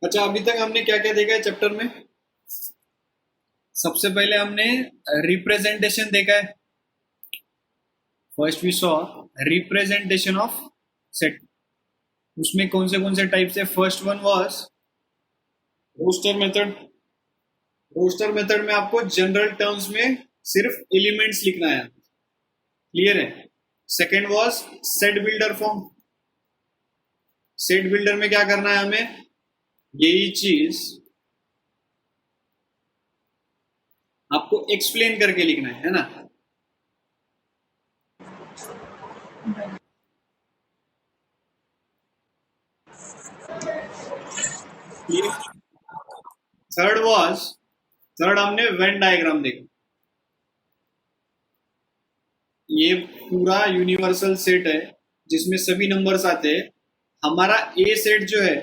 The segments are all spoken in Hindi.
अच्छा, अभी तक हमने क्या क्या देखा है चैप्टर में? सबसे पहले हमने रिप्रेजेंटेशन देखा है। First we saw representation of set. उसमें कौन से टाइप्स है? First one was roster method. Roster method में आपको जनरल टर्म्स में सिर्फ एलिमेंट्स लिखना है। क्लियर है? Second was set builder form. Set builder में क्या करना है हमें? यही चीज आपको एक्सप्लेन करके लिखना है ना? थर्ड वाज थर्ड हमने वेन डायग्राम देखा। ये पूरा यूनिवर्सल सेट है जिसमें सभी नंबर्स आते हैं। हमारा ए सेट जो है,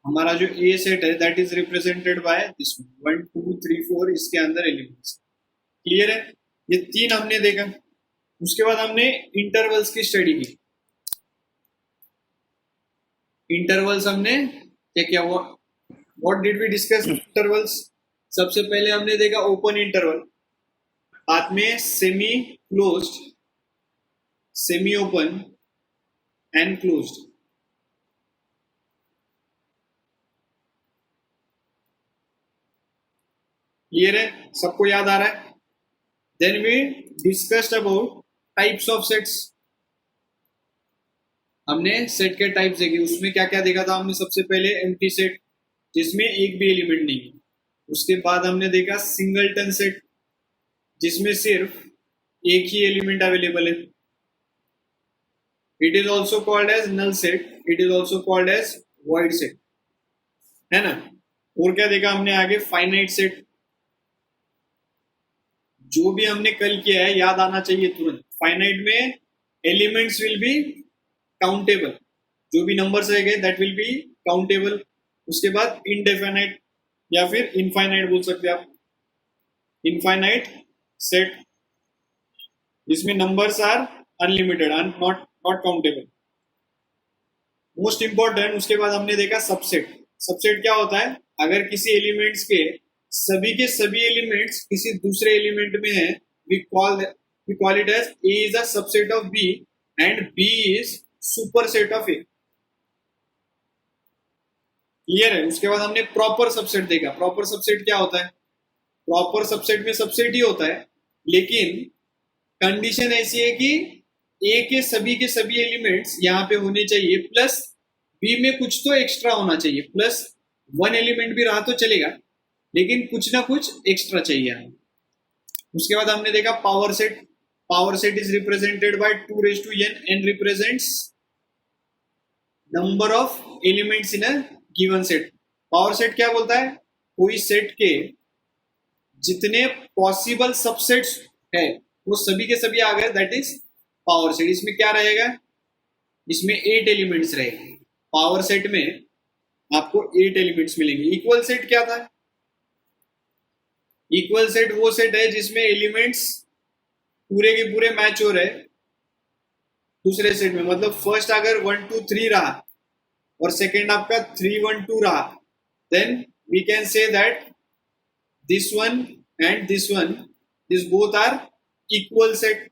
हमारा जो ए सेट है that is represented by this 1 2 3 4, इसके अंदर एलिमेंट्स। क्लियर है? ये तीन हमने देखा। उसके बाद हमने इंटरवल्स की स्टडी की। इंटरवल्स हमने क्या क्या हुआ? What did we discuss intervals? सबसे पहले हमने देखा ओपन इंटरवल, बाद में semi closed, semi open and closed. Clear है? सबको याद आ रहा है? Then we discussed about types of sets. हमने सेट के टाइप्स देखे। उसमें क्या क्या देखा था हमने? सबसे पहले एम्प्टी सेट जिसमें एक भी एलिमेंट नहीं है। उसके बाद हमने देखा सिंगलटन सेट जिसमें सिर्फ एक ही एलिमेंट अवेलेबल है। It is also called as null set, it is also called as void set, है ना? और क्या देखा हमने आगे? Finite set. जो भी हमने कल किया है याद आना चाहिए तुरंत। फाइनाइट में एलिमेंट्स विल बी काउंटेबल, जो भी नंबर्स रहेंगे दैट विल बी काउंटेबल। उसके बाद इनडेफिनाइट या फिर इनफाइनाइट बोल सकते हैं आप। इनफाइनाइट सेट जिसमें numbers are unlimited and not not countable. Most important, उसके बाद हमने देखा सबसेट। सबसेट क्या होता है? अगर किसी एलिमेंट्स के सभी एलिमेंट्स किसी दूसरे एलिमेंट में है, we call it as A is a subset of B and B is super set of A. Clear है? उसके बाद हमने प्रॉपर सबसेट देखा। प्रॉपर सबसेट क्या होता है? प्रॉपर सबसेट में सबसेट ही होता है, लेकिन कंडीशन ऐसी है कि ए के सभी एलिमेंट्स यहाँ पे होने चाहिए, प्लस बी में कुछ तो एक्स्ट्रा होना चाहिए। प्लस वन एलिमेंट भी रहा तो चलेगा, लेकिन कुछ ना कुछ एक्स्ट्रा चाहिए हमें। उसके बाद हमने देखा power set. Power set is represented by 2n। N represents number of elements in a given set. Power set क्या बोलता है? कोई सेट के जितने पॉसिबल सबसेट्स है वो सभी के सभी आ गए, दैट इज पावर सेट। इसमें क्या रहेगा? इसमें 8 एलिमेंट्स रहेंगे। पावर सेट में आपको 8 एलिमेंट्स मिलेंगे। इक्वल सेट क्या था? इक्वल सेट वो सेट है जिसमें एलिमेंट्स पूरे के पूरे मैच हो रहे दूसरे सेट में। मतलब फर्स्ट अगर 1 2 3 रहा और सेकेंड आपका 3 1 2 रहा, then we can say that this one and this one, this both are equal set.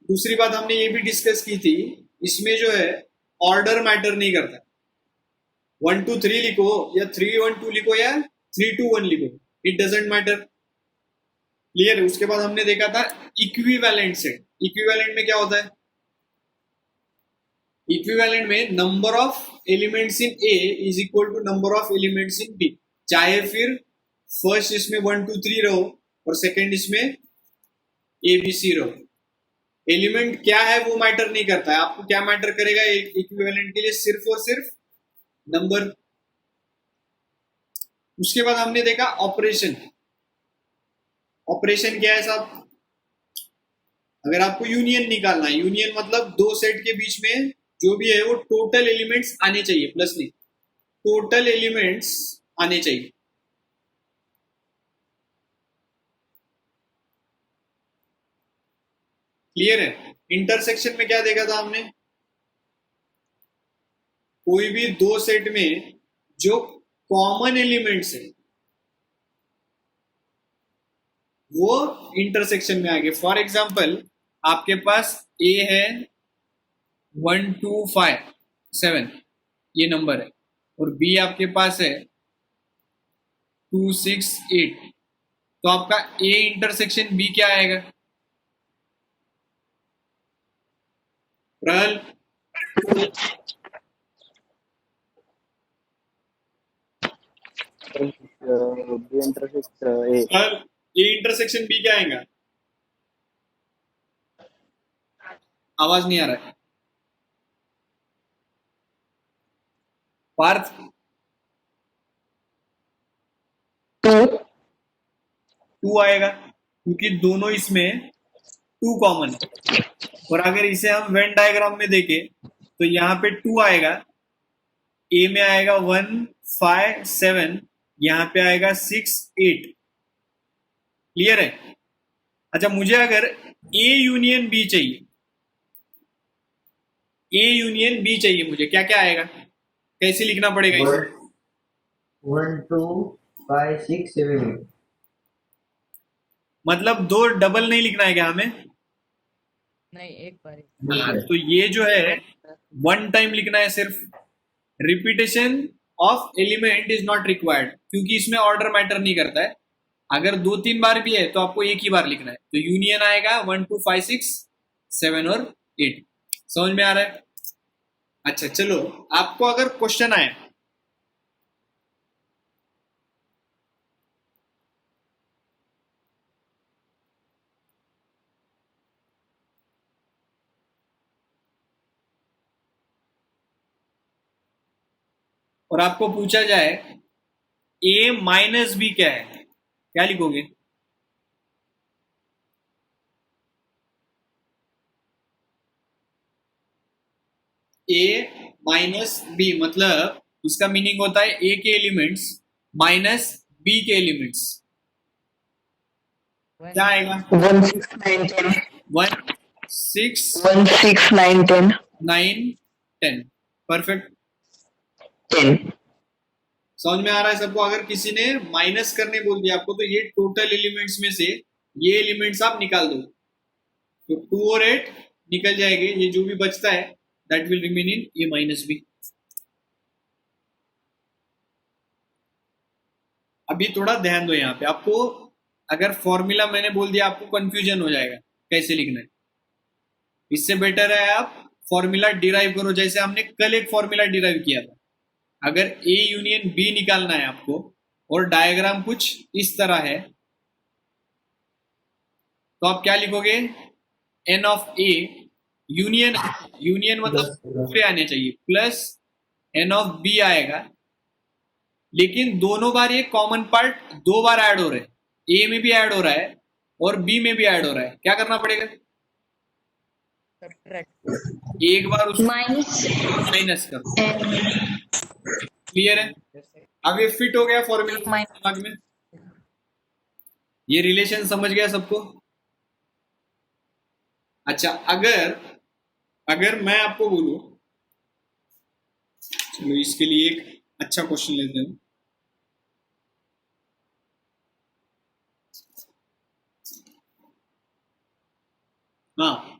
दूसरी बात हमने ये भी डिस्कस की थी, इसमें जो है ऑर्डर मैटर नहीं करता। 1 2 3 लिखो या 3 1 2 लिखो या 3 2 1 लिखो, इट डजेंट मैटर। क्लियर है? उसके बाद हमने देखा था इक्विवेलेंट सेट। इक्विवेलेंट में क्या होता है? इक्विवेलेंट में number of elements in A is equal to number of elements in B. चाहे फिर फर्स्ट इसमें 1 2 3 रहो और सेकेंड इसमें ए बी सी रहो, एलिमेंट क्या है वो मैटर नहीं करता है। आपको क्या मैटर करेगा इक्विवेलेंट के लिए? सिर्फ और सिर्फ नंबर। उसके बाद हमने देखा ऑपरेशन। ऑपरेशन क्या है साहब? अगर आपको यूनियन निकालना है, यूनियन मतलब दो सेट के बीच में जो भी है वो टोटल एलिमेंट्स आने चाहिए, प्लस नहीं, टोटल एलिमेंट्स आने चाहिए। क्लियर है? इंटरसेक्शन में क्या देखा था हमने? कोई भी दो सेट में जो कॉमन एलिमेंट्स है वो इंटरसेक्शन में आ गए। फॉर एग्जाम्पल आपके पास ए है 1257 ये नंबर है, और बी आपके पास है 268, तो आपका ए इंटरसेक्शन बी क्या आएगा? प्रहल, बी इंटरसेक्ट ए। प्रहल, ए इंटरसेक्शन बी क्या आएगा? आवाज नहीं आ रहा है। पार्थ, 2 आएगा क्योंकि दोनों इसमें 2 कॉमन है। और अगर इसे हम वेन डायग्राम में देखें तो यहाँ पे 2 आएगा, ए में आएगा 157, यहाँ पे आएगा 68। क्लियर है? अच्छा, मुझे अगर ए यूनियन बी चाहिए, ए यूनियन बी चाहिए मुझे, क्या क्या आएगा, कैसे लिखना पड़ेगा इसे? 1 2 5 6 7 8। मतलब दो डबल नहीं लिखना है क्या हमें? नहीं, एक बार तो ये जो है वन टाइम लिखना है सिर्फ। Repetition of element is not required, क्योंकि इसमें ऑर्डर मैटर नहीं करता है। अगर 2-3 बार भी है तो आपको एक ही बार लिखना है। तो यूनियन आएगा 1 2 5 6 7 और 8। समझ में आ रहा है? अच्छा चलो, आपको अगर क्वेश्चन आए और आपको पूछा जाए ए माइनस बी क्या है, क्या लिखोगे? ए माइनस बी मतलब इसका मीनिंग होता है ए के एलिमेंट्स माइनस बी के एलिमेंट्स। क्या आएगा? 1 6 9 10 1 6 1 6 9 10 9 10। परफेक्ट। 10। समझ में आ रहा है सबको? अगर किसी ने माइनस करने बोल दिया आपको, तो ये टोटल एलिमेंट्स में से ये एलिमेंट्स आप निकाल दो, तो 2 और 8 निकल जाएंगे। ये जो भी बचता है that will remain in A minus B. अभी थोड़ा ध्यान दो यहाँ पे। आपको अगर फॉर्मूला मैंने बोल दिया आपको कंफ्यूजन हो जाएगा कैसे लिखना है। इससे बेटर है आप फॉर्मूला डिराइव करो, जैसे हमने कल एक फॉर्मूला डिराइव किया था। अगर ए यूनियन बी निकालना है आपको और डायग्राम कुछ इस तरह है, तो आप क्या लिखोगे? N of A union, union मतलब पूरे आने चाहिए, प्लस एन ऑफ बी आएगा। लेकिन दोनों बार ये कॉमन पार्ट 2 बार ऐड हो रहे हैं, ए में भी ऐड हो रहा है और बी में भी ऐड हो रहा है। क्या करना पड़ेगा? सब्ट्रैक्ट। एक बार उसको माइनस माइनस कर दो। क्लियर है? अब ये फिट हो गया फॉर्मूला दिमाग में? ये रिलेशन समझ गया सबको? अच्छा, अगर मैं आपको बोलूं, चलो इसके लिए एक अच्छा क्वेश्चन लेते हैं। हाँ,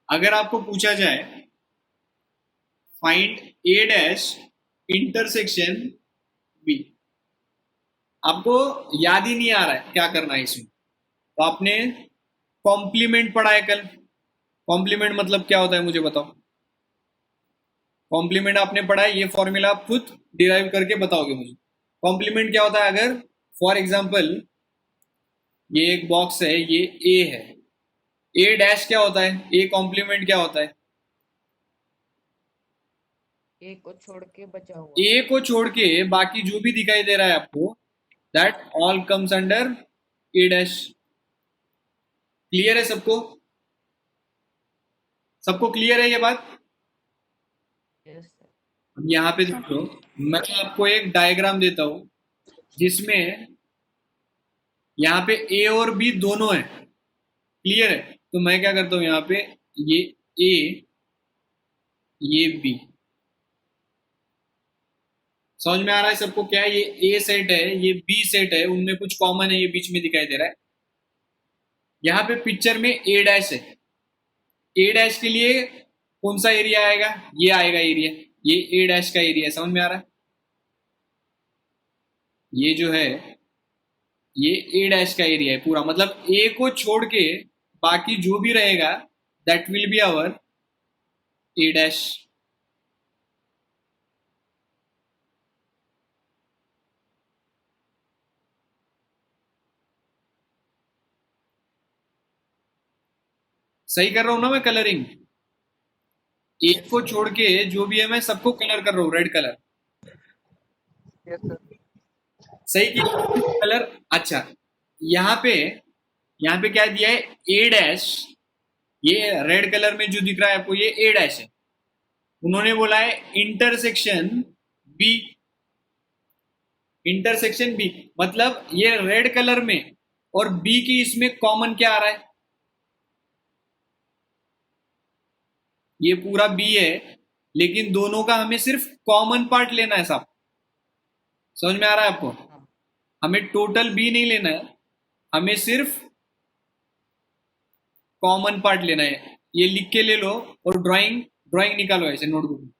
अगर आपको पूछा जाए फाइंड ए डैश इंटरसेक्शन बी, आपको याद ही नहीं आ रहा है क्या करना है इसमें, तो आपने कॉम्प्लीमेंट पढ़ा है कल। कॉम्प्लीमेंट मतलब क्या होता है मुझे बताओ? कॉम्प्लीमेंट आपने पढ़ा है, ये फॉर्मूला आप खुद डिराइव करके बताओगे मुझे। कॉम्प्लीमेंट क्या होता है? अगर फॉर एग्जांपल ये एक बॉक्स है, ये ए है, ए डैश क्या होता है? ए कॉम्प्लीमेंट क्या होता है? ए को छोड़ के बचा हुआ। ए को छोड़ के बाकी जो भी दिखाई दे रहा है आपको, that all comes under A dash. Clear है सबको? सबको क्लियर है ये बात? Yes sir. अब यहाँ पे देखो, मैं आपको एक डायग्राम देता हूं जिसमें यहाँ पे ए और बी दोनों है। क्लियर है? तो मैं क्या करता हूं, यहाँ पे ये ए ये बी, समझ में आ रहा है सबको? क्या है, ये ए सेट है, ये बी सेट है, उनमें कुछ कॉमन है, ये बीच में दिखाई दे रहा है। यहाँ पे पिक्चर में ए डैश है, ए डैश के लिए कौन सा एरिया आएगा? ये आएगा एरिया, ये ए डैश का एरिया है। समझ में आ रहा है? ये जो है ये ए डैश का एरिया है पूरा, मतलब ए को छोड़ के बाकी जो भी रहेगा that will be our A dash. सही कर रहा हूं ना मैं कलरिंग? एक को छोड़ के जो भी है मैं सबको कलर कर रहा हूँ रेड कलर। Yes sir. सही किया कलर। अच्छा, यहाँ पे क्या दिया है? ए डैश, ये रेड कलर में जो दिख रहा है आपको ये ए डैश है। उन्होंने बोला है इंटरसेक्शन बी, इंटरसेक्शन बी मतलब ये रेड कलर में और बी की इसमें कॉमन क्या आ रहा है? ये पूरा बी है, लेकिन दोनों का हमें सिर्फ कॉमन पार्ट लेना है साहब। समझ में आ रहा है आपको? हाँ। हमें टोटल बी नहीं लेना है, हमें सिर्फ कॉमन पार्ट लेना है। ये लिख के ले लो और ड्राइंग ड्राइंग निकालो ऐसे नोटबुक में।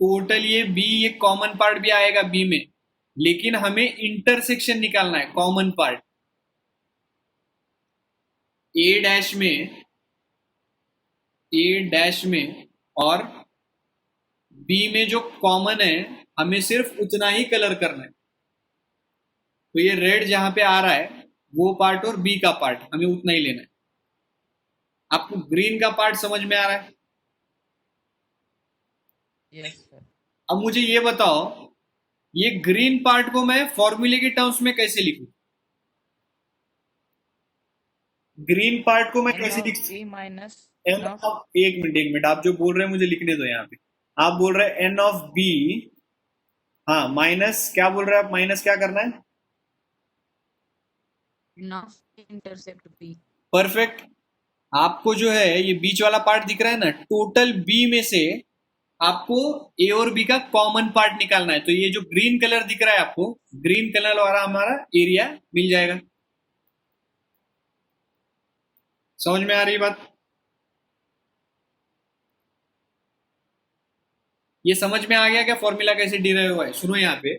टोटल ये बी, ये कॉमन पार्ट भी आएगा बी में, लेकिन हमें इंटरसेक्शन निकालना है कॉमन पार्ट। ए डैश में, ए डैश में और बी में जो कॉमन है हमें सिर्फ उतना ही कलर करना है। तो ये रेड जहां पे आ रहा है वो पार्ट और बी का पार्ट हमें उतना ही लेना है। आपको ग्रीन का पार्ट समझ में आ रहा है? Yes sir. अब मुझे ये बताओ, ये ग्रीन पार्ट को मैं फॉर्मूले के टर्म्स में कैसे लिखूं? ग्रीन पार्ट को मैं एन कैसे ऑफ लिख? B minus n n of of, एक मिनट आप जो बोल रहे हैं मुझे लिखने दो। यहाँ पे आप बोल रहे हैं एन ऑफ बी, हाँ, माइनस क्या बोल रहे हैं आप? माइनस क्या करना है? N of intersect B. Perfect. आपको जो है ये बीच वाला पार्ट दिख रहा है ना, टोटल बी में से आपको ए और बी का कॉमन पार्ट निकालना है। तो ये जो ग्रीन कलर दिख रहा है आपको, ग्रीन कलर वाला हमारा एरिया मिल जाएगा। समझ में आ रही बात? ये समझ में आ गया क्या फॉर्मूला कैसे डिराइव हुआ है? सुनो, यहाँ पे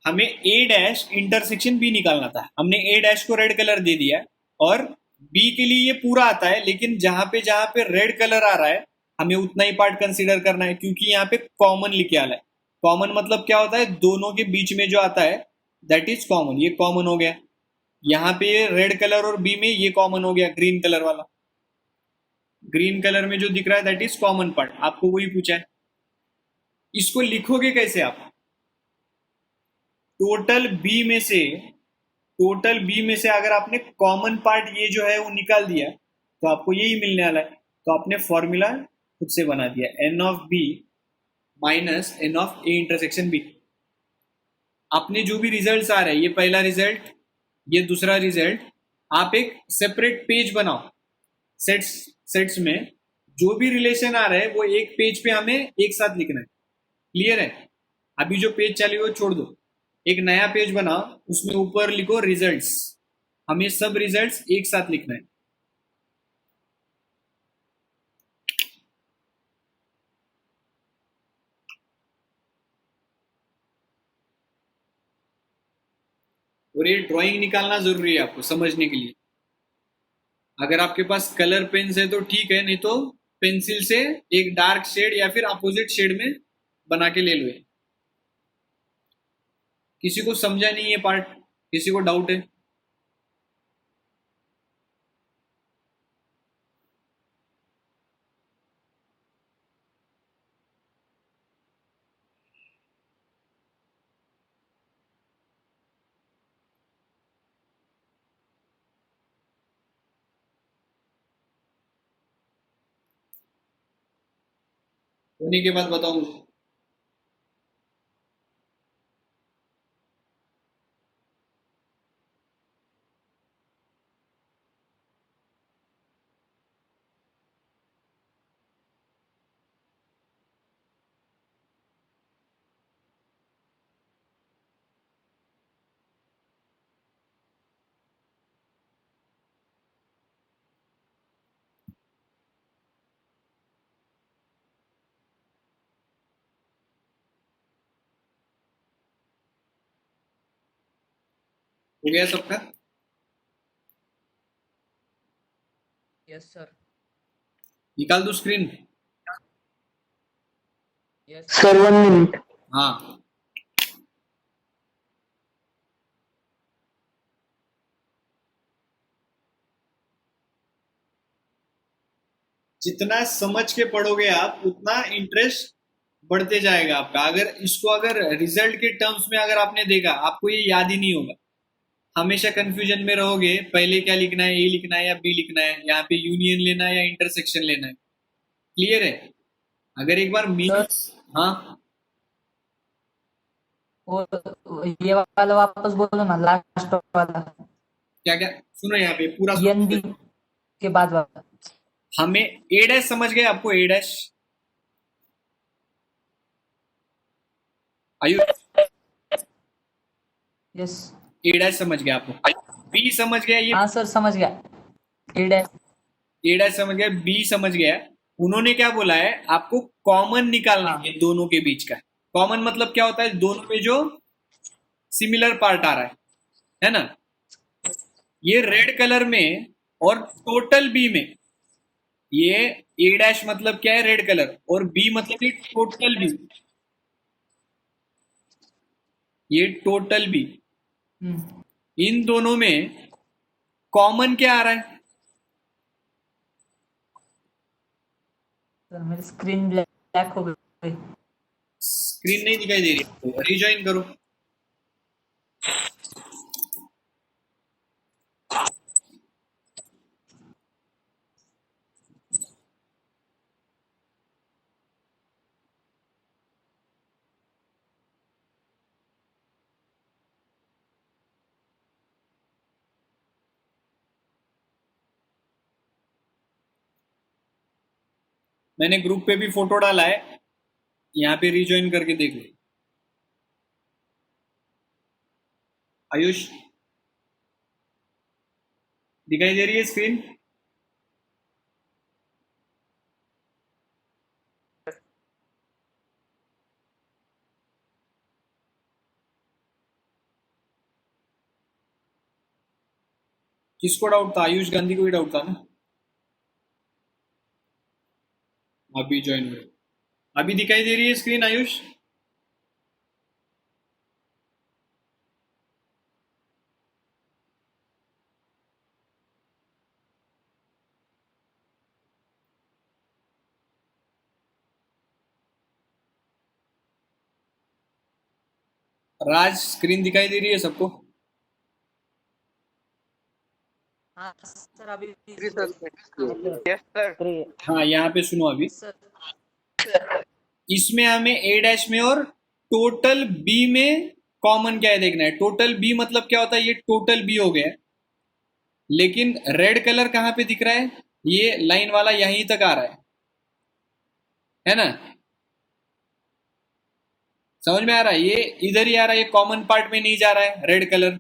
हमें ए डैश इंटरसेक्शन बी निकालना था, हमने ए डैश को रेड कलर दे दिया और बी के लिए ये पूरा आता है, लेकिन जहां पे रेड कलर आ रहा है हमें उतना ही पार्ट कंसीडर करना है, क्योंकि यहाँ पे कॉमन लिखे आला है। कॉमन मतलब क्या होता है? दोनों के बीच में जो आता है दैट इज कॉमन। ये कॉमन हो गया, यहाँ पे रेड कलर और बी में ये कॉमन हो गया, ग्रीन कलर वाला। ग्रीन कलर में जो दिख रहा है दैट इज कॉमन पार्ट, आपको वही पूछा है। इसको लिखोगे कैसे आप? टोटल बी में से, टोटल बी में से अगर आपने कॉमन पार्ट ये जो है वो निकाल दिया तो आपको यही मिलने वाला है। तो आपने फॉर्मूला खुद से बना दिया, n of B minus n of A intersection B. आपने जो भी रिजल्ट आ रहे हैं, ये पहला रिजल्ट, ये दूसरा रिजल्ट, आप एक सेपरेट पेज बनाओ। सेट्स सेट्स में जो भी रिलेशन आ रहे हैं वो एक पेज पे हमें एक साथ लिखना है। क्लियर है? अभी जो पेज चली वो छोड़ दो, एक नया पेज बनाओ, उसमें ऊपर लिखो रिजल्ट्स। हमें सब रिजल्ट्स एक साथ लिखना है। और ये ड्राइंग निकालना जरूरी है आपको समझने के लिए। अगर आपके पास कलर पेन्स है तो ठीक है, नहीं तो पेंसिल से एक डार्क शेड या फिर अपोजिट शेड में बना के ले लो। किसी को समझा नहीं ये पार्ट? किसी को डाउट है? होने के बाद बताऊं। हो गया सबका? Yes, sir. निकाल दो स्क्रीन। Yes, Sir, 1 minute. हाँ, जितना समझ के पढ़ोगे आप उतना इंटरेस्ट बढ़ते जाएगा आपका। अगर रिजल्ट के टर्म्स में अगर आपने देखा, आपको ये याद ही नहीं होगा, हमेशा कंफ्यूजन में रहोगे, पहले क्या लिखना है, ए लिखना है या बी लिखना है, यहाँ पे यूनियन लेना है या इंटरसेक्शन लेना है। क्लियर है? अगर एक बार मीनिंग, हाँ ये वाला वापस बोलो ना, लास्ट वाला, क्या क्या सुनो यहाँ पे पूरा सुनो। एन बी के बाद वाला। हमें ए डैश समझ गए? आपको ए डैश आयु यस, ए डैश समझ गया आपको? बी समझ गया? ये हाँ सर समझ गया। ए डैश, ए डैश समझ गया, बी समझ गया। उन्होंने क्या बोला है, आपको कॉमन निकालना है दोनों के बीच का। कॉमन मतलब क्या होता है? दोनों में जो सिमिलर पार्ट आ रहा है ना, ये रेड कलर में और टोटल बी में, ये ए डैश मतलब क्या है? रेड कलर, और बी मतलब ये टोटल बी, ये टोटल बी। इन दोनों में कॉमन क्या आ रहा है? सर मेरी स्क्रीन ब्लैक हो गई। स्क्रीन नहीं दिखाई दे रही, रिजॉइन करो। मैंने ग्रुप पे भी फोटो डाला है, यहाँ पे रिजॉइन करके देख लो। आयुष, दिखाई दे रही है स्क्रीन? किसको डाउट था? आयुष गांधी को ही डाउट था ना? अभी ज्वाइन हुए, अभी दिखाई दे रही है स्क्रीन आयुष? राज, स्क्रीन दिखाई दे रही है सबको? हाँ सर अभी Yes, sir. हाँ, यहाँ पे सुनो अभी। सर इसमें हमें ए डैश में और टोटल बी में कॉमन क्या है देखना है। टोटल बी मतलब क्या होता है? ये टोटल बी हो गया, लेकिन रेड कलर कहाँ पे दिख रहा है? ये लाइन वाला यहीं तक आ रहा है ना? समझ में आ रहा है? ये इधर ही आ रहा है, ये कॉमन पार्ट में नहीं जा रहा है रेड कलर।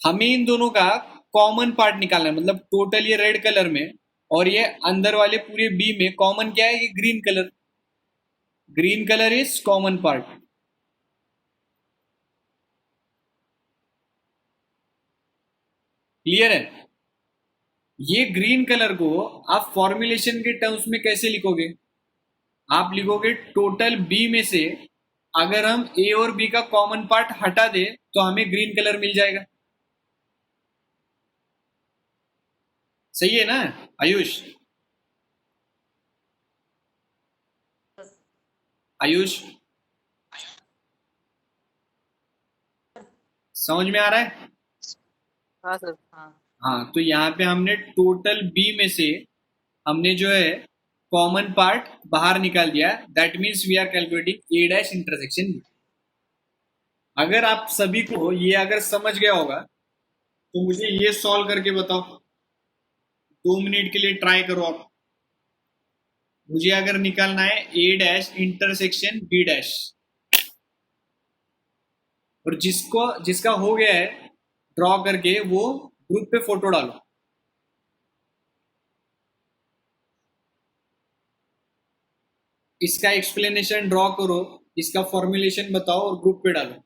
हमें इन दोनों का कॉमन पार्ट निकालना है, मतलब टोटल ये रेड कलर में और ये अंदर वाले पूरे बी में कॉमन क्या है? ये green colour. Green colour is common part. Clear है? ये ग्रीन कलर को आप फॉर्मुलेशन के टर्म्स में कैसे लिखोगे? आप लिखोगे टोटल बी में से अगर हम ए और बी का कॉमन पार्ट हटा दे तो हमें ग्रीन कलर मिल जाएगा। सही है ना आयुष? आयुष, समझ में आ रहा है? हाँ सर. हाँ, तो यहाँ पे हमने टोटल बी में से हमने जो है कॉमन पार्ट बाहर निकाल दिया। That means we are calculating A dash intersection B. अगर आप सभी को ये अगर समझ गया होगा तो मुझे ये सॉल्व करके बताओ। 2 मिनट के लिए ट्राई करो आप। मुझे अगर निकालना है ए डैश इंटरसेक्शन बी डैश, और जिसका हो गया है ड्रॉ करके वो ग्रुप पे फोटो डालो। इसका एक्सप्लेनेशन ड्रॉ करो, इसका फॉर्मुलेशन बताओ और ग्रुप पे डालो।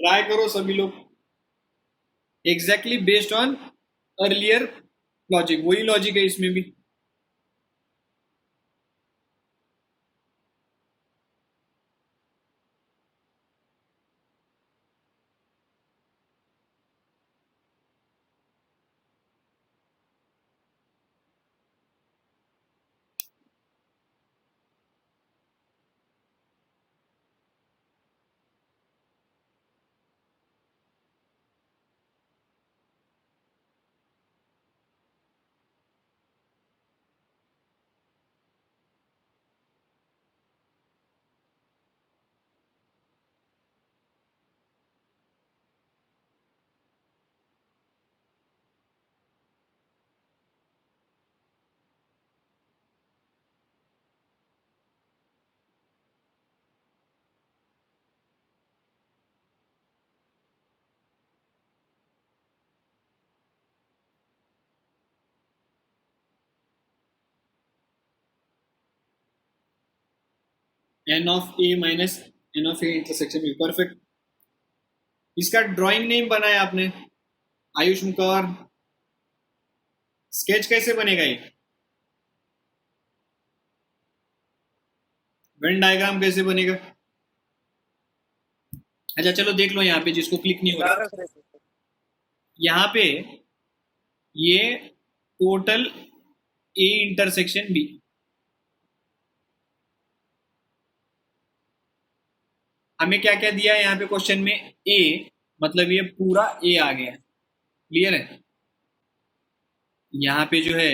ट्राई करो सभी लोग, exactly based on earlier logic, वही लॉजिक है इसमें भी। N of A minus n of A intersection B, perfect. इसका ड्राइंग नहीं बनाया आपने आयुष मुकर, स्केच कैसे बनेगा ये, वेन डायग्राम कैसे बनेगा? अच्छा चलो देख लो यहाँ पे, जिसको क्लिक नहीं हो रहा, यहाँ पे ये टोटल ए इंटरसेक्शन बी, हमें क्या क्या दिया है यहाँ पे क्वेश्चन में, ए, मतलब ये पूरा ए आ गया, क्लियर है? यहाँ पे जो है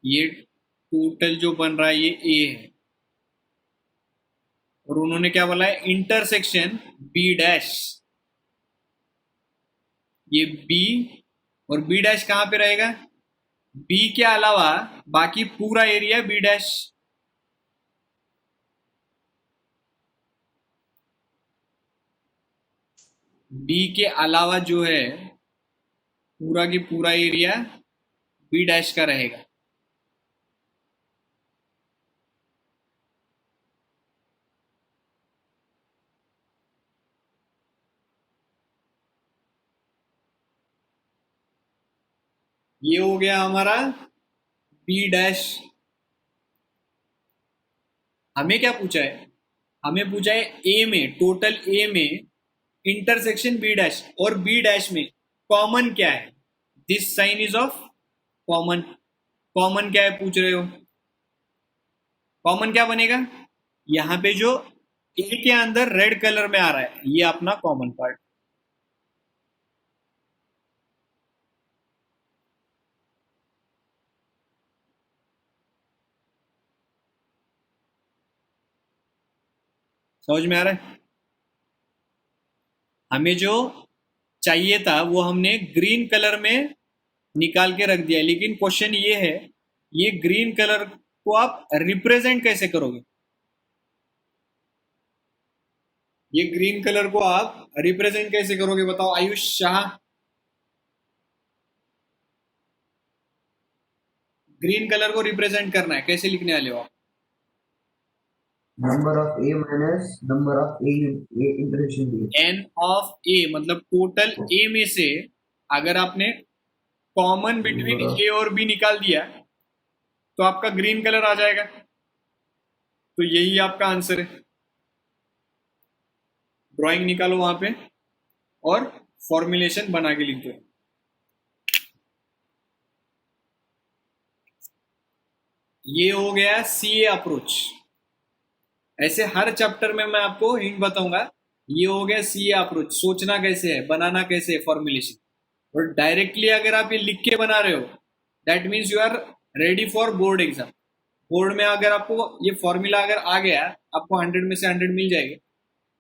ये टोटल जो बन रहा है ये ए है, और उन्होंने क्या बोला है, इंटरसेक्शन बी डैश, ये बी और बी डैश कहां पे रहेगा, बी के अलावा बाकी पूरा एरिया बी डैश, बी के अलावा जो है पूरा की पूरा एरिया बी डैश का रहेगा। ये हो गया हमारा बी डैश। हमें क्या पूछा है, हमें पूछा है ए में, टोटल ए में इंटरसेक्शन बी डैश, और बी डैश में कॉमन क्या है, this sign is of common. Common क्या है पूछ रहे हो, कॉमन क्या बनेगा, यहां पे जो ए के अंदर रेड कलर में आ रहा है ये अपना कॉमन पार्ट। समझ में आ रहा है? हमें जो चाहिए था वो हमने ग्रीन कलर में निकाल के रख दिया, लेकिन क्वेश्चन ये है, ये ग्रीन कलर को आप रिप्रेजेंट कैसे करोगे, ये ग्रीन कलर को आप रिप्रेजेंट कैसे करोगे बताओ आयुष शाह। ग्रीन कलर को रिप्रेजेंट करना है, कैसे लिखने वाले हो आप, number of A minus number of A intersection B, n of A, मतलब टोटल ए में से अगर आपने कॉमन बिटवीन ए और बी निकाल दिया तो आपका ग्रीन कलर आ जाएगा, तो यही आपका आंसर है। ड्राइंग निकालो वहां पे और फॉर्मुलेशन बना के लिख दो। ये हो गया सीए अप्रोच। ऐसे हर चैप्टर में मैं आपको हिंट बताऊंगा। ये हो गया सीए अप्रोच, सोचना कैसे है, बनाना कैसे है फॉर्मुलेशन। और डायरेक्टली अगर आप ये लिख के बना रहे हो that means you are ready for board exam. Board में अगर आपको ये फॉर्मूला अगर आ गया, आपको 100 में से 100 मिल जाएंगे,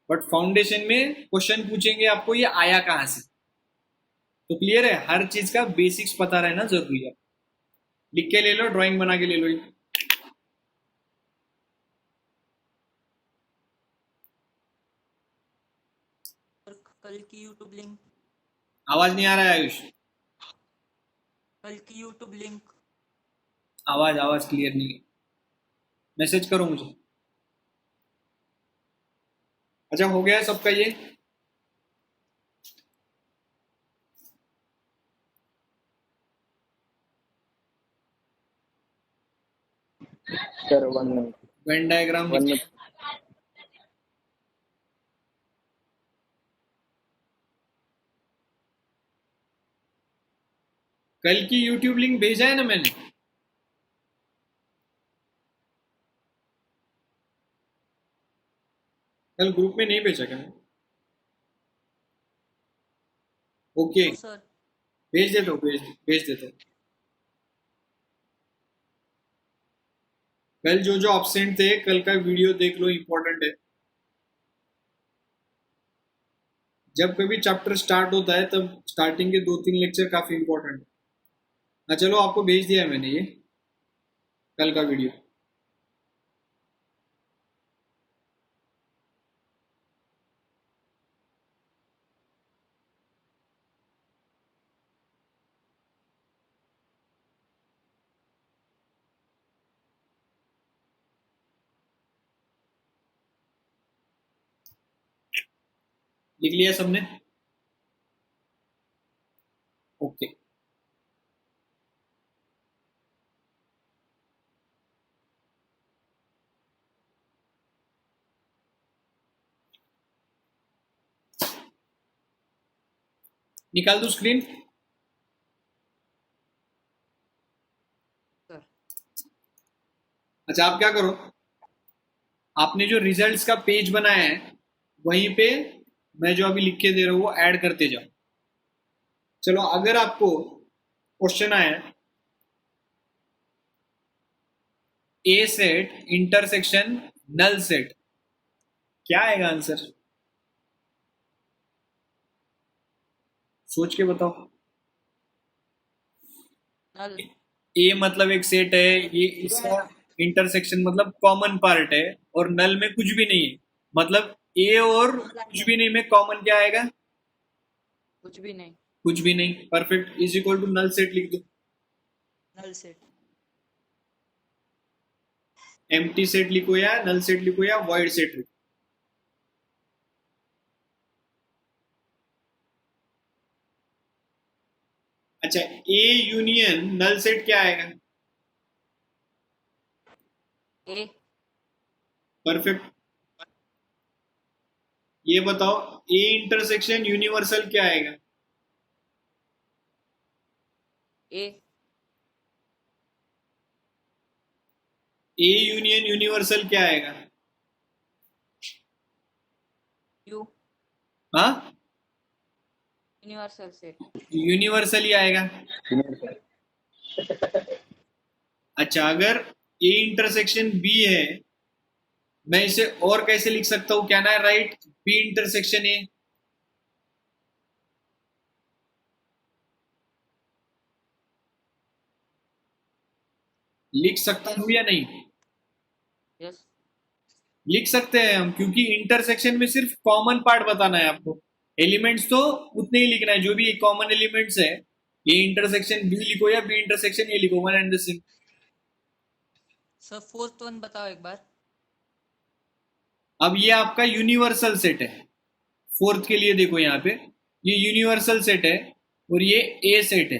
बट फाउंडेशन में क्वेश्चन पूछेंगे आपको ये आया कहां से। तो क्लियर है, हर चीज का बेसिक्स पता रहना जरूरी है। लिख के ले लो, ड्राइंग बना के ले लो। कल की यूट्यूब लिंक, आवाज नहीं आ रहा है आयुष, कल की यूट्यूब लिंक, आवाज क्लियर नहीं है, मैसेज करो मुझे। अच्छा हो गया सबका ये, sir 1 minute Venn diagram 1 minute कल की यूट्यूब लिंक भेजा है ना मैंने? कल ग्रुप में नहीं भेजा क्या? ओके, नो सर भेज देता हूँ, भेज देता हूँ। कल जो जो एब्सेंट थे कल का वीडियो देख लो, इंपॉर्टेंट है। जब कभी चैप्टर स्टार्ट होता है तब स्टार्टिंग के 2-3 लेक्चर काफी इंपॉर्टेंट है। हाँ चलो, आपको भेज दिया है मैंने ये कल का वीडियो। लिख लिया सबने? ओके, निकाल दो स्क्रीन। सर अच्छा, आप क्या करो, आपने जो रिजल्ट्स का पेज बनाया है वहीं पे मैं जो अभी लिख के दे रहा हूँ वो ऐड करते जाओ। चलो, अगर आपको क्वेश्चन आया ए सेट इंटरसेक्शन नल सेट, क्या आएगा आंसर? सोच के बताओ। नल ए मतलब एक सेट है, ये इसका इंटरसेक्शन मतलब कॉमन पार्ट है, और नल में कुछ भी नहीं है, मतलब ए और कुछ भी नहीं में कॉमन क्या आएगा? कुछ भी नहीं कुछ भी नहीं। Perfect, is equal to null set लिख दो। नल सेट एम्प्टी सेट लिखो या नल सेट लिखो या वॉइड सेट लिखो। अच्छा, ए यूनियन नल सेट क्या आएगा? A perfect. ये बताओ, ए इंटरसेक्शन यूनिवर्सल क्या आएगा? ए ए यूनियन यूनिवर्सल क्या आएगा? यू हाँ, यूनिवर्सल सेट यूनिवर्सल ही आएगा। अच्छा, अगर ए इंटरसेक्शन बी है, मैं इसे और कैसे लिख सकता हूं? क्या ना है राइट बी इंटरसेक्शन ए? लिख सकता हूं या नहीं? यस लिख सकते हैं हम, क्योंकि इंटरसेक्शन में सिर्फ कॉमन पार्ट बताना है आपको। एलिमेंट्स तो उतने ही लिखना है जो भी कॉमन एलिमेंट्स है। ये इंटरसेक्शन बी लिखो या बी इंटरसेक्शन ए लिखो, one and the same. Sir fourth one बताओ एक बार अब ये आपका यूनिवर्सल सेट है। फोर्थ के लिए देखो यहाँ पे, ये यूनिवर्सल सेट है और ये ए सेट है।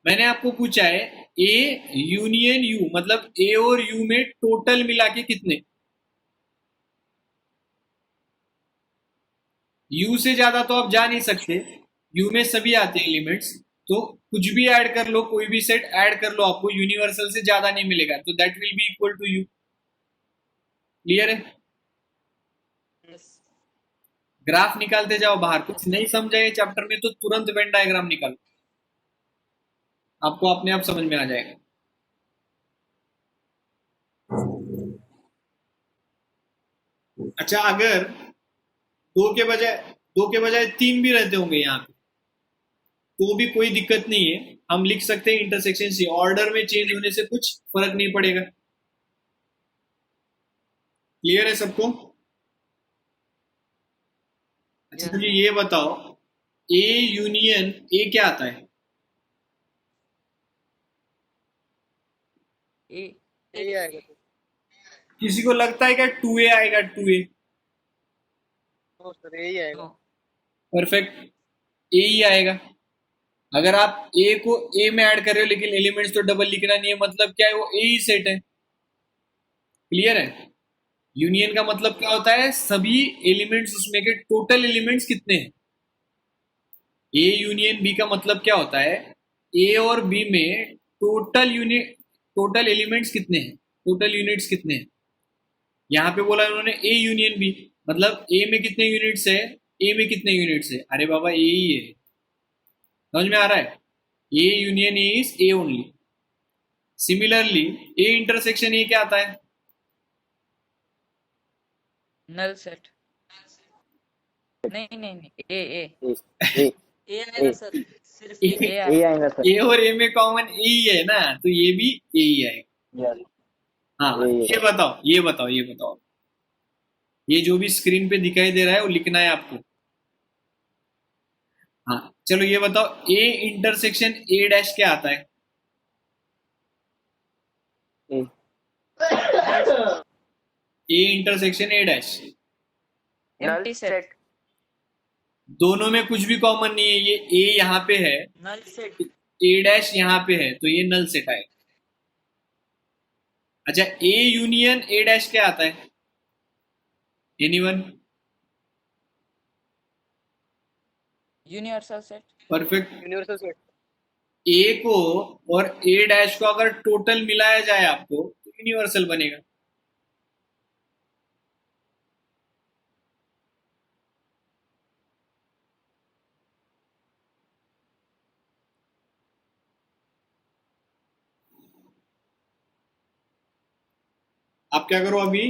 मैंने आपको पूछा है ए यूनियन यू, मतलब ए और यू में टोटल मिला के कितने? यू से ज्यादा तो आप जा नहीं सकते, यू में सभी आते हैं एलिमेंट्स, तो कुछ भी ऐड कर लो, कोई भी सेट ऐड कर लो, आपको यूनिवर्सल से ज्यादा नहीं मिलेगा, तो that will be equal to U. Clear है? यस ग्राफ निकालते जाओ बाहर। कुछ नहीं समझा ये चैप्टर में तो तुरंत वेन डायग्राम निकालो, आपको अपने आप समझ में आ जाएगा। अच्छा, अगर दो के बजाय 3 भी रहते होंगे यहाँ पे तो भी कोई दिक्कत नहीं है, हम लिख सकते हैं इंटरसेक्शन सी। ऑर्डर में चेंज होने से कुछ फर्क नहीं पड़ेगा। क्लियर है सबको? अच्छा, यस मुझे ये बताओ, ए यूनियन ए क्या आता है? ए ए आएगा किसी को लगता है क्या 2A आएगा? 2A तो सर ए ही आएगा नो परफेक्ट, ए ही आएगा। अगर आप ए को ए में ऐड कर रहे हो लेकिन एलिमेंट्स तो डबल लिखना नहीं है, मतलब क्या है? वो ए ही सेट है। क्लियर है? यूनियन का मतलब क्या होता है, सभी एलिमेंट्स उसमें के टोटल एलिमेंट्स कितने हैं। ए यूनियन बी का मतलब क्या होता है, ए और बी में टोटल एलिमेंट्स कितने हैं, टोटल यूनिट्स कितने हैं। यहां पे बोला उन्होंने ए यूनियन बी, मतलब ए में कितने यूनिट्स है, ए में कितने यूनिट्स है, अरे बाबा ए ही है। समझ में आ रहा है? A union A is A only. Similarly A intersection ए क्या आता है, नल सेट। नहीं नहीं नहीं, ए ए ए ए आएगा सर, सिर्फ ए ए आएगा। आएगा सर। ए और ए में कॉमन ए ही है ना, तो ये भी ए ही आएगा। यस हाँ, ए। ये बताओ ये बताओ ये बताओ, ये जो भी स्क्रीन पे दिखाई दे रहा है वो लिखना है आपको। हाँ चलो ये बताओ, ए इंटरसेक्शन ए डैश क्या आता है, A A intersection A dash. Empty set. दोनों में कुछ भी कॉमन नहीं है, ये ए यहाँ पे है, नल सेट। ए डैश यहाँ पे है, तो ये नल सेट आएगा। अच्छा, ए यूनियन ए डैश क्या आता है, anyone? Universal set. Perfect. Universal set. A को और ए डैश को अगर टोटल मिलाया जाए आपको तो यूनिवर्सल बनेगा। आप क्या करो, अभी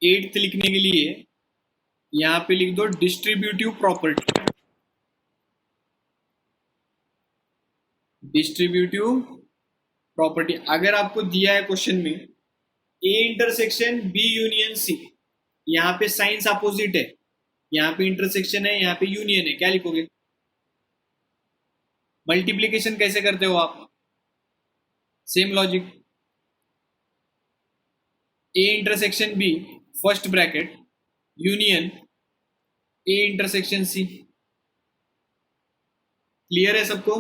8th लिखने के लिए यहां पे लिख दो डिस्ट्रीब्यूटिव प्रॉपर्टी। डिस्ट्रीब्यूटिव प्रॉपर्टी अगर आपको दिया है क्वेश्चन में A intersection B union C, यहाँ पे साइंस अपोजिट है, यहाँ पे इंटरसेक्शन है, यहाँ पे यूनियन है, क्या लिखोगे? मल्टीप्लीकेशन कैसे करते हो आप? Same logic, A intersection B first bracket union A intersection C. Clear है सबको?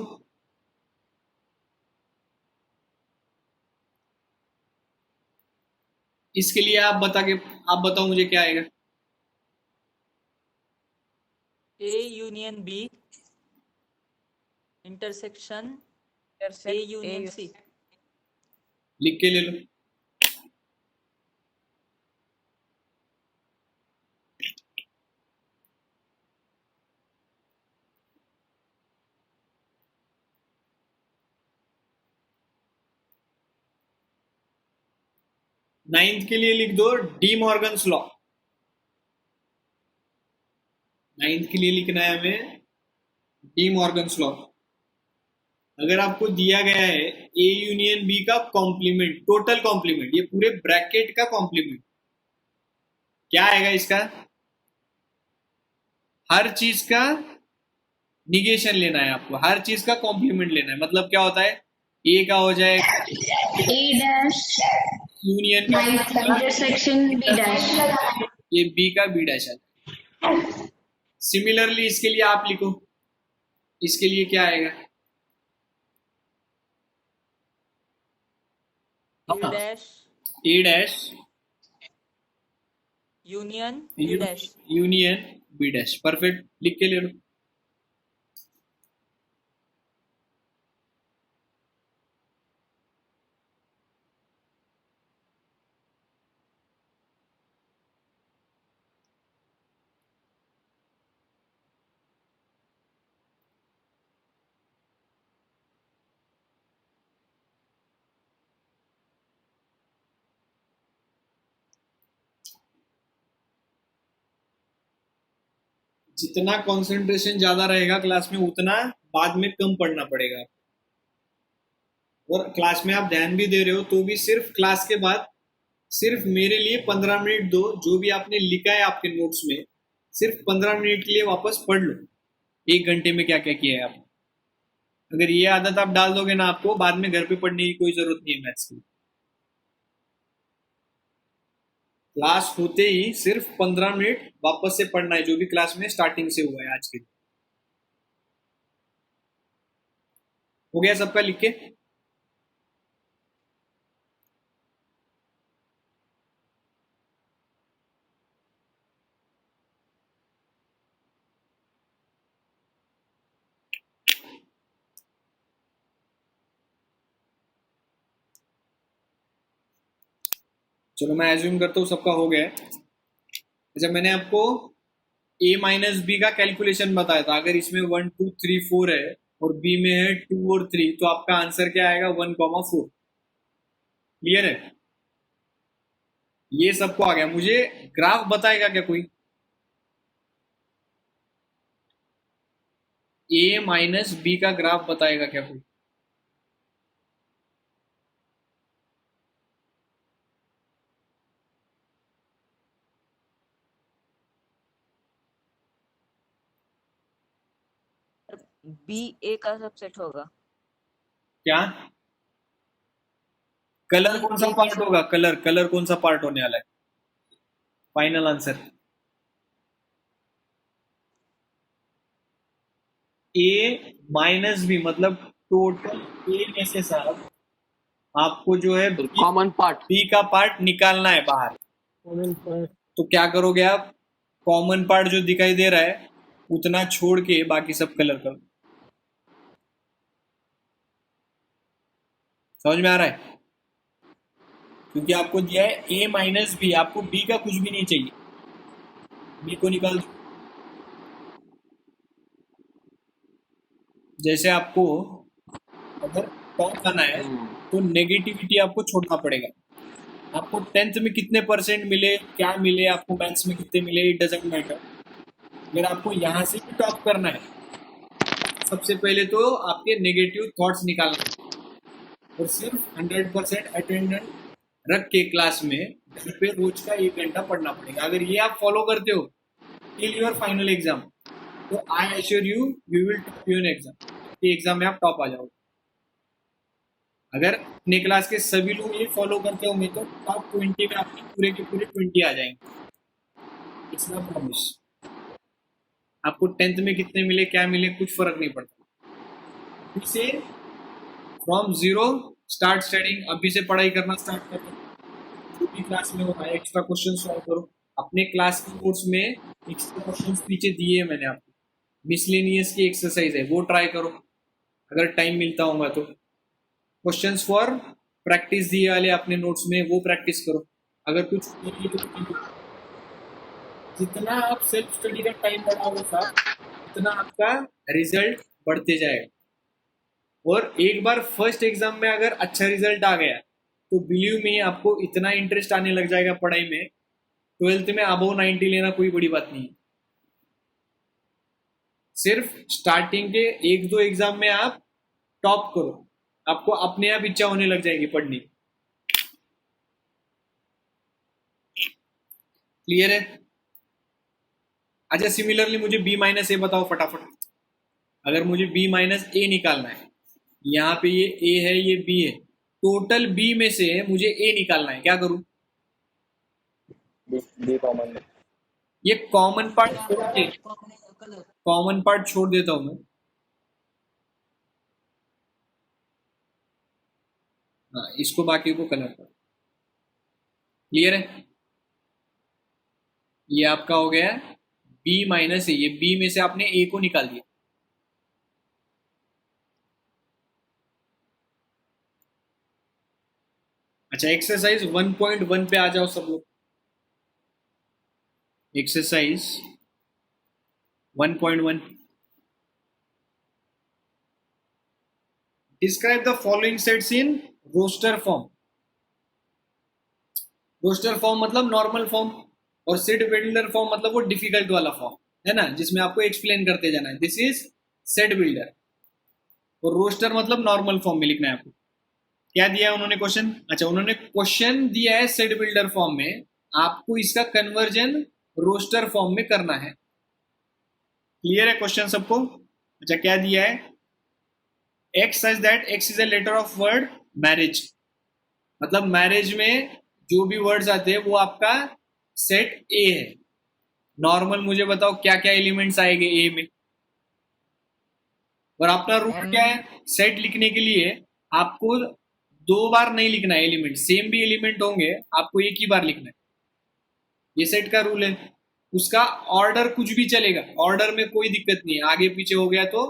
इसके लिए आप बताओ मुझे क्या आएगा। A union B intersection A union C. लिख के ले लो। नाइन्थ के लिए लिख दो डी मॉर्गन्स लॉ। नाइन्थ के लिए लिखना है हमें डी मॉर्गन्स लॉ। अगर आपको दिया गया है ए यूनियन बी का कॉम्प्लीमेंट, टोटल कॉम्प्लीमेंट, ये पूरे ब्रैकेट का कॉम्प्लीमेंट, क्या आएगा इसका? हर चीज का निगेशन लेना है आपको, हर चीज का कॉम्प्लीमेंट लेना है। मतलब क्या होता है, ए का हो जाए A dash यूनियन का, intersection B dash. ये बी का बी डैश है। सिमिलरली इसके लिए आप लिखो, इसके लिए क्या आएगा? A dash A dash union B dash. Union B dash. Perfect, लिख के ले लो। जितना कंसंट्रेशन ज्यादा रहेगा क्लास में, उतना बाद में कम पढ़ना पड़ेगा। और क्लास में आप ध्यान भी दे रहे हो तो भी सिर्फ क्लास के बाद सिर्फ मेरे लिए 15 मिनट दो, जो भी आपने लिखा है आपके नोट्स में सिर्फ 15 मिनट के लिए वापस पढ़ लो, 1 घंटे में क्या क्या किया है आपने। अगर ये आदत आप डाल दोगे ना, आपको बाद में घर पे पढ़ने की कोई जरूरत नहीं है मैथ्स की। क्लास होते ही सिर्फ 15 मिनट वापस से पढ़ना है, जो भी क्लास में स्टार्टिंग से हुआ है आज के। हो गया सबका? लिख के चलो मैं एज्यूम करता हूँ सबका हो गया है। अच्छा, मैंने आपको a माइनस बी का कैलकुलेशन बताया था। अगर इसमें 1 2 3 4 है और b में है 2 और 3, तो आपका आंसर क्या आएगा? 1,4। क्लियर है? ये सबको आ गया। मुझे ग्राफ बताएगा क्या कोई? a माइनस बी का ग्राफ बताएगा क्या कोई? बी ए का सबसेट होगा। क्या कलर कौन सा पार्ट होगा? कलर कौन सा पार्ट होने वाला है? Final answer A minus B, मतलब टोटल ए में से साहब आपको जो है कॉमन पार्ट। बी का पार्ट निकालना है बाहर। तो क्या करोगे आप? कॉमन पार्ट जो दिखाई दे रहा है उतना छोड़ के बाकी सब कलर करो। समझ में आ रहा है? क्योंकि आपको दिया है ए माइनस बी, आपको बी का कुछ भी नहीं चाहिए, बी को निकाल दो। जैसे आपको अगर टॉप आना है तो नेगेटिविटी आपको छोड़ना पड़ेगा। आपको 10th में कितने परसेंट मिले, क्या मिले, आपको मैथ्स में कितने मिले, इट डजेंट मैटर। अगर आपको यहाँ से भी टॉप करना है, सबसे पहले तो आपके नेगेटिव थॉट्स निकालना है और सिर्फ 100% अटेंडेंस रख के क्लास में घर पे रोज का 1 घंटा पढ़ना पड़ेगा। अगर ये आप फॉलो करते हो टिल योर फाइनल एग्जाम, तो I assure you you will top your exam. Exam में आप टॉप आ जाओगे। अगर अपने क्लास के सभी लोग ये फॉलो करते होंगे तो टॉप 20 में आपके पूरे के पूरे 20 आ जाएंगे। It's not promise. आपको 10th में कितने मिले, क्या मिले, कुछ फर्क नहीं पड़ता। इसे फ्रॉम जीरो स्टार्ट स्टडिंग। अभी से पढ़ाई करना स्टार्ट कर दो। जो भी क्लास में होता है एक्स्ट्रा क्वेश्चन सॉल्व करो। अपने क्लास के कोर्स में एक्स्ट्रा क्वेश्चन पीछे दिए हैं मैंने आपको। मिसलेनियस की एक्सरसाइज है, वो ट्राई करो अगर टाइम मिलता होगा तो। क्वेश्चंस फॉर प्रैक्टिस दिए वाले अपने नोट्स में, वो प्रैक्टिस करो। अगर कुछ नहीं तो जितना आप सेल्फ स्टडी का टाइम बढ़ाओगे उतना आपका रिजल्ट बढ़ते जाएगा। और एक बार फर्स्ट एग्जाम में अगर अच्छा रिजल्ट आ गया तो बिलीव मी आपको इतना इंटरेस्ट आने लग जाएगा पढ़ाई में, 12th में अबव 90 लेना कोई बड़ी बात नहीं है। सिर्फ स्टार्टिंग के 1-2 एग्जाम में आप टॉप करो, आपको अपने आप इच्छा होने लग जाएगी पढ़ने की। क्लियर है? अच्छा, सिमिलरली मुझे बी माइनस ए बताओ फटाफट। अगर मुझे बी माइनस ए निकालना है, यहाँ पे ये ए है, ये बी है, टोटल बी में से मुझे ए निकालना है, क्या करूं? B common. ये कॉमन पार्ट छोड़ के, कॉमन पार्ट छोड़ देता हूं मैं। हाँ, इसको बाकी को कलर कर। क्लियर है? ये आपका हो गया बी माइनस ए। ये बी में से आपने ए को निकाल दिया। अच्छा, एक्सरसाइज 1.1 पे आ जाओ सब लोग। Exercise 1.1, describe the following sets in roster form. Roster form मतलब नॉर्मल फॉर्म, और सेट बिल्डर फॉर्म मतलब वो डिफिकल्ट वाला फॉर्म है ना, जिसमें आपको एक्सप्लेन करते जाना है। This is set builder. और रोस्टर मतलब नॉर्मल फॉर्म में लिखना है आपको। क्या दिया है उन्होंने क्वेश्चन? अच्छा, उन्होंने क्वेश्चन दिया है सेट बिल्डर फॉर्म में, आपको इसका कन्वर्जन रोस्टर फॉर्म में करना है। क्लियर है क्वेश्चन सबको? अच्छा, क्या दिया है? X such that x is a letter of word marriage, मतलब मैरिज में जो भी वर्ड्स आते हैं वो आपका सेट ए है। नॉर्मल मुझे बताओ क्या क्या एलिमेंट्स आएंगे ए में। और अपना रूल क्या है? सेट लिखने के लिए आपको 2 बार नहीं लिखना है एलिमेंट, सेम भी एलिमेंट होंगे आपको एक ही बार लिखना है। ये सेट का रूल है। उसका ऑर्डर कुछ भी चलेगा, ऑर्डर में कोई दिक्कत नहीं है, आगे पीछे हो गया तो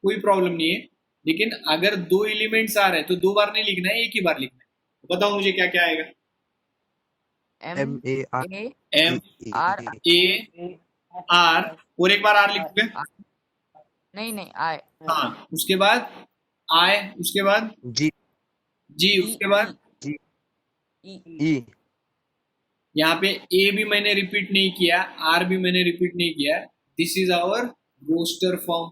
कोई प्रॉब्लम नहीं है। लेकिन अगर 2 एलिमेंट्स आ रहे हैं तो 2 बार नहीं लिखना है, एक ही बार लिखना है। तो बताओ मुझे क्या क्या आएगा। M A R A M R A R, और एक बार R लिखोगे। नहीं नहीं I हाँ, उसके बाद I, उसके बाद G G, उसके बाद G E E यहाँ पे A भी मैंने रिपीट नहीं किया, R भी मैंने रिपीट नहीं किया। This is our roster form.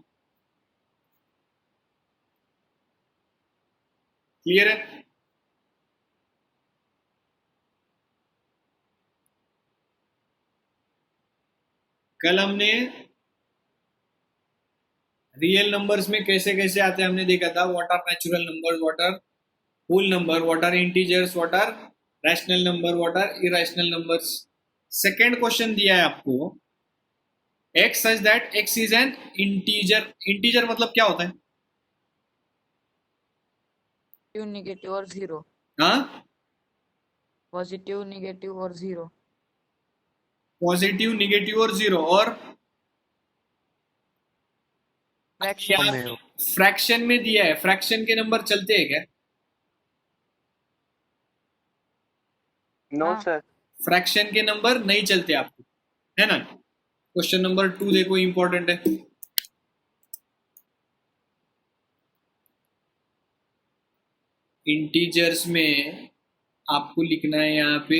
Clear है? कल हमने रियल नंबर्स में कैसे कैसे आते हैं हमने देखा था। What are natural numbers, what are whole number, what are integers, what are rational number, what are irrational numbers. Second question दिया है आपको, x such that x is an integer. Integer मतलब क्या होता है? नेगेटिव और जीरो, हाँ, पॉजिटिव नेगेटिव और जीरो, पॉजिटिव निगेटिव और जीरो। और फ्रैक्शन फ्रैक्शन में दिया है, फ्रैक्शन के नंबर चलते हैं क्या? नो हाँ। सर। फ्रैक्शन के नंबर नहीं चलते आपको, है ना। क्वेश्चन नंबर 2 देखो, इंपॉर्टेंट है। इंटीजर्स में आपको लिखना है यहाँ पे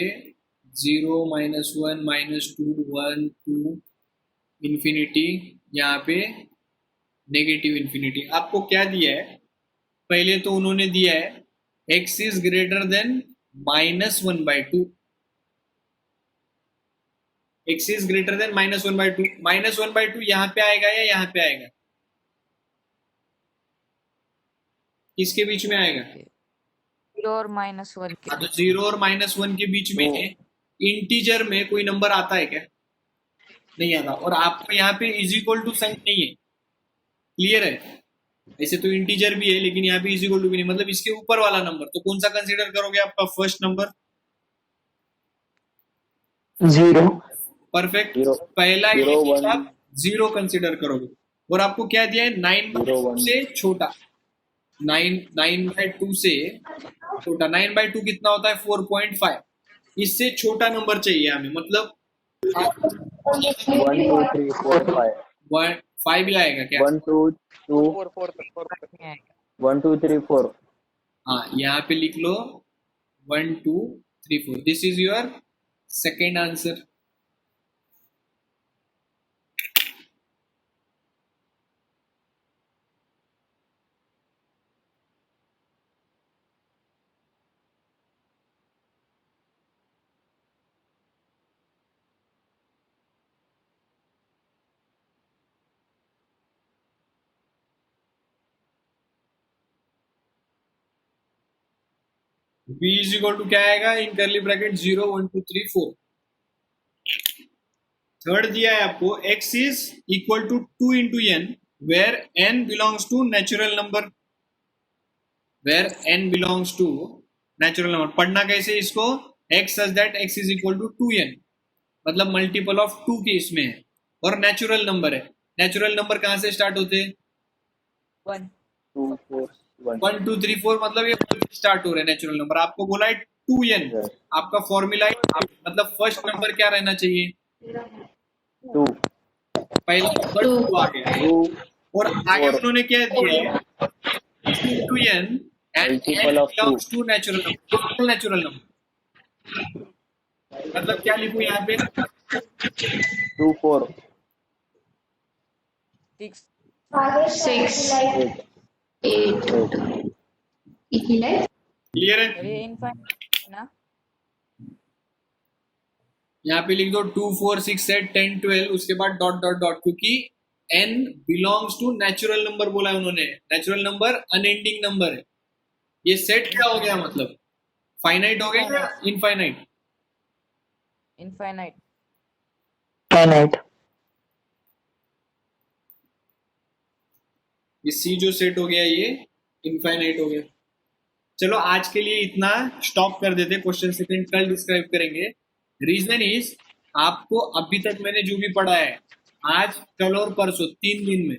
0, -1, -2, 1, 2, इंफिनिटी, यहाँ पे नेगेटिव इंफिनिटी। आपको क्या दिया है? पहले तो उन्होंने दिया है x is greater than -1/2। x is greater than -1/2। -1/2 यहाँ पे आएगा या यहाँ पे आएगा? किसके बीच में आएगा? जीरो और -1 के हाँ, तो 0 और -1 के बीच में इंटीजर में कोई नंबर आता है क्या? नहीं आता। और आपको यहाँ पे इज इक्वल टू साइन नहीं है। क्लियर है? ऐसे तो इंटीजर भी है, लेकिन यहाँ पे इज इक्वल टू भी नहीं, मतलब इसके ऊपर वाला नंबर। तो कौन सा कंसीडर करोगे आपका फर्स्ट नंबर? 0 परफेक्ट। Zero. पहला ये Zero, कि one. आप 0 कंसीडर करोगे। और आपको क्या दिया है? 9/2 one. से छोटा। 9/2 से छोटा। 9/2 कितना होता है? 4.5। इससे छोटा नंबर चाहिए हमें, मतलब 1, 2, 3, 4, 5. 5 ही आएगा क्या? 1, 2, 2, में आएगा। 1, 2, 3, 4. हाँ, यहाँ पे लिख लो 1, 2, 3, 4। This is your second answer. b is equal to क्या आएगा? इन करली ब्रैकेट 0, 1, 2, 3, 4। थर्ड दिया है आपको x is equal to 2 into n where n belongs to natural number. Where n belongs to natural number. पढ़ना कैसे इसको? x such that x is equal to 2n, मतलब मल्टीपल ऑफ 2 के इसमें है, और नेचुरल नंबर है। नेचुरल नंबर कहां से स्टार्ट होते हैं? 1 2, 4, 1. 1, 2, 3, 4, मतलब ये स्टार्ट हो रहे हैं नेचुरल नंबर। आपको बोला है 2n, Yes. आपका फॉर्मूला है, मतलब फर्स्ट नंबर क्या रहना चाहिए? 2, पहला नंबर 2 आ गया। 2, और आगे 4. उन्होंने क्या दिया है? 2n and n Multiple of belongs to natural number, natural number. मतलब क्या लिखूं यहाँ पे? 2, 4, 6 6, 8. 8. इतने क्लियर है? अरे इनफाइनाइट ना। यहाँ पे लिख दो 2, 4, 6, 7, 10, 12, उसके बाद डॉट डॉट डॉट, क्योंकि n belongs to natural number बोला है उन्होंने। नेचुरल नंबर अनएंडिंग नंबर है। ये सेट क्या हो गया? मतलब फाइनाइट हो गया या इनफाइनाइट? इनफाइनाइट। finite ये सी जो सेट हो गया ये इनफाइनाइट हो गया। चलो आज के लिए इतना स्टॉप कर देते। क्वेश्चन सेकंड कल डिस्क्राइब करेंगे। रीजन इज, आपको अभी तक मैंने जो भी पढ़ा है आज, कल और परसों 3 दिन में,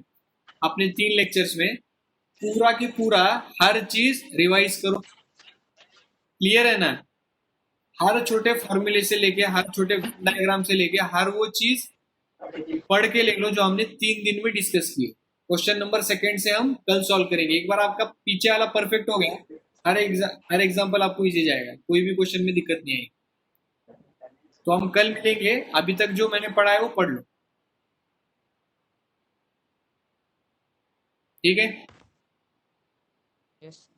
अपने 3 लेक्चर्स में पूरा की पूरा हर चीज रिवाइज करो। क्लियर है ना? हर छोटे फॉर्मूले से लेके, हर छोटे डायग्राम से लेके, हर वो चीज पढ़ के ले लो जो हमने 3 दिन में डिस्कस की। क्वेश्चन नंबर सेकंड से हम कल सॉल्व करेंगे। एक बार आपका पीछे वाला परफेक्ट हो गया, हर एग्जाम्पल आपको इजी जाएगा, कोई भी क्वेश्चन में दिक्कत नहीं आएगी। तो हम कल मिलेंगे। अभी तक जो मैंने पढ़ा है वो पढ़ लो, ठीक है? यस